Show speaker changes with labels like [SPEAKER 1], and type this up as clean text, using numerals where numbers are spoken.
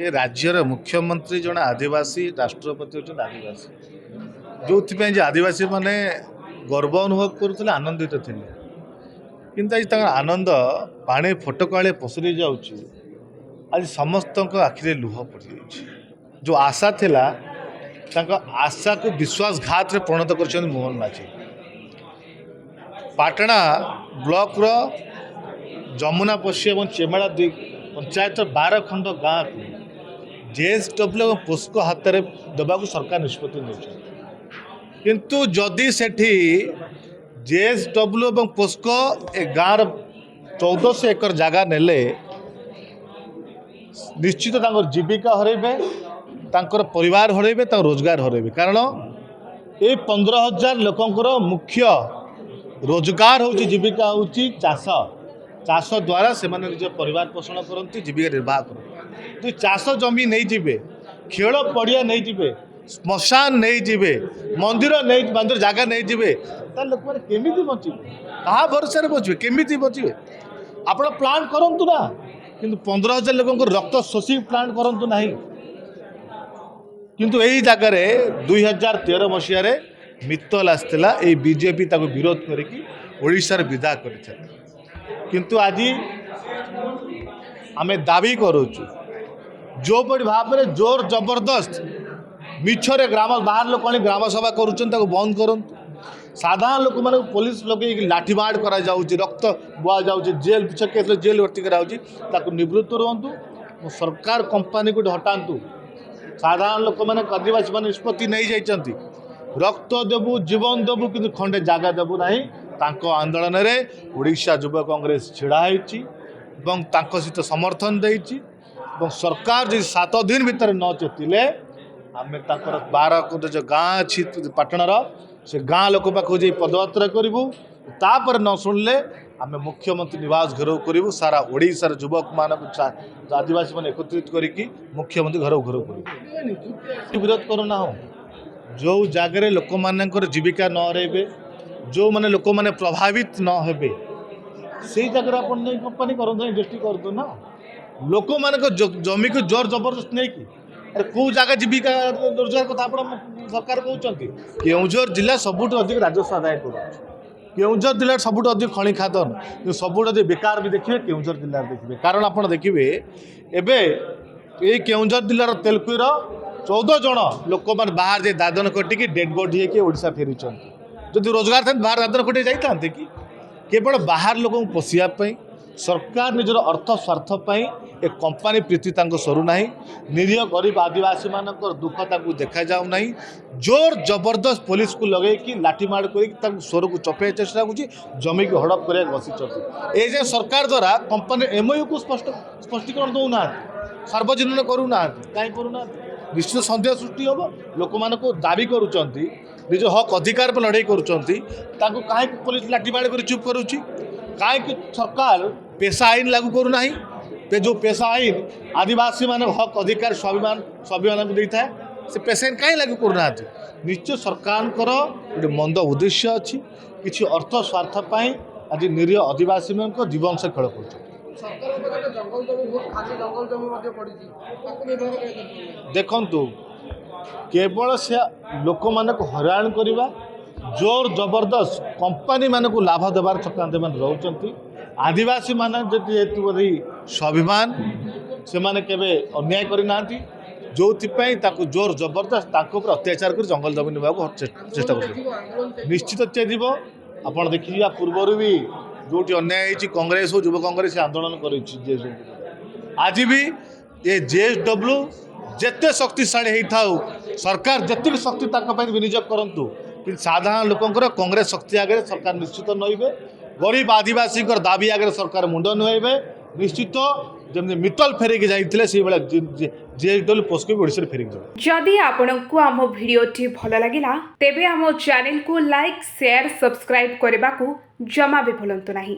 [SPEAKER 1] ए राज्यर मुख्यमंत्री जड़े आदिवासी राष्ट्रपति होते आदिवासी जो आदिवासी माने गर्व अनुभव करुले आनंदित थे किंतु आज आनंद पानी फटकाले पसरी जाऊँगी आज समस्त आखिरे लुह पड़ जो आशा थिला आशा को विश्वासघात परिणत कर मोहन माझी पाटणा ब्लॉक रो जमुना पशी और चेमाड़ा दुई पंचायत 12 खंड गाँव को जेएसडब्ल्यू और पोस्को हाथ में देवाक सरकार निष्पत्ति नहीं किंतु जदि सेठी जेएसडब्ल्यू और पोस्को ए गाँव 1400 एकर जगह नेले निश्चित जीविका हरइबे परिवार हरइबे रोजगार हरइबे कारण ये 15,000 लोकंर मुख्य रोजगार हूँ जीविका हूँ चाष चाष द्वारा से निज परिवार पोषण करती जीविका निर्वाह करते चाष जमी नहीं जीवे खेल पड़िया नहीं जीवे श्मशान नहीं जीवे मंदिर जगह नहीं जीवे लोक मैंने केमी बचे कहा भरोसा बचे केमी बचे आप प्लान करूँ ना कि 15,000 लोक रक्त शोषी प्लान करूँ ना किंतु यही जगार 2013 मसीह मित्तल आसला ये बीजेपी ताको विरोध करिकी विदा कर किंतु आज आमे दाबी करूचु जो पड़ी भाव में जोर जबरदस्त मिछरे ग्राम बाहर लोक ग्राम सभा करुँच बंद करूँ साधारण लोक मान पुलिस लगे लाठीमाड़ करा जाउची रक्त बुआ जाउची जेल पिछा केस जेल भर्ती करा निवृत्त रुहतु सरकार कंपनी को हटातु साधारण लोक मैंने आदिवासी मान निष्पत्ति नहीं जाइछंती रक्त देबू जीवन देबू कि खंडे जगह देबू ना आंदोलन में ओडिशा युवा कांग्रेस छिड़ा सहित समर्थन देती सरकार जो 7 दिन भितर न चेतिले आम 12 जो गाँ अच्छी पाटणार से गाँ लोक पाक पदयात्रा करूँ तापर न शुणिले आम मुख्यमंत्री निवास घेराव करूँ सारा ओडिशार युवक मान आदिवासी मान एकत्रित करके मुख्यमंत्री घर घेराव कर विरोध करूना जो जगार लोक मान जीविका न रही जो माने लोक माने प्रभावित न हेबे से जगह आप कंपनी करूँ इंडस्ट्री करूँ ना लोक मान जमी को जोर जबरदस्त नहीं कि अरे कौ जगह जीविका रोजगार कथा आप सरकार कहते केउझर जिला सबुठ अधिक राजस्व आदाय कर केउझर जिला सबुठ अधिक खनि खादन सबुठ अधिक बेकार भी देखिए केउझर जिले देखिए कारण आप देखिए एवं ये केउझर जिलार तेलकुईर 14 जन लोक मैंने बाहर जाए दादन कटिकी डेड बॉडी होकर फेरी जदि रोजगार था बाहर दादन कटे जाते कि केवल बाहर लोक पोषापी सरकार निजर अर्थ स्वार्थ एक कंपनी प्रीति सरुना निरीह गरीब आदिवासी मान दुख देखा जाऊना जोर जबरदस्त पुलिस को लगे कि लाठीमाड़ कर स्वर को चपे चेष्टा जमी को हड़प कर बसी ये सरकार द्वारा कंपनी एमओयू को स्पष्टीकरण दौना सार्वजनीन करूना कहीं करूना निश्चित सन्देह सृष्टि हम लोक मान दाबी करुँच निज हक अधिकार पर लड़ाई कहीं पुलिस लाठीमाड़ कर चुप करुँच कहीं सरकार पेशा आईन लागू करूना जो पेशा आईन आदिवासी मान हक अधिकार स्वाभिमान को देता है से पेशा आईन कहीं लागू करूना निश्चय सरकार गोटे मंद उद्देश्य अच्छी किसी अर्थ स्वार्थपाई आज निरीह आदिवासी मान जीवन से खेल कर देखु केवल से लोक मान हराण करवा जोर जबरदस्त कंपनी मान को लाभ देवार चक्रांत मान रोचंती आदिवासी मान जी स्वाभिमान से माने केबे अन्याय करना जो जोर जबरदस्त अत्याचार कर जंगल जमीन नेबा चेष्टा कर निश्चित चेजिब आप देखिए पूर्वर भी जो अन्याय कांग्रेस हो युवा कांग्रेस आंदोलन कर आज भी ये जेएसडब्ल्यू जिते शक्तिशाली होता सरकार जितनी शक्ति विनियोग करूँ कि साधारण लोकंर कांग्रेस शक्ति आगे सरकार निश्चित नईबे गरीब आदिवासी दाबी आगे सरकार मुंड नुआइबे निश्चित जमी मित्तल फेरिकी जाइए से जेएसडब्ल्यू पोस्को भी ओडिशा फेरिकी जाए।
[SPEAKER 2] जदि आपंक आम भिडियोटी भल लगा तेबे आम चैनल को लाइक शेयर सब्सक्राइब करने को जमा भी भूलु नहीं।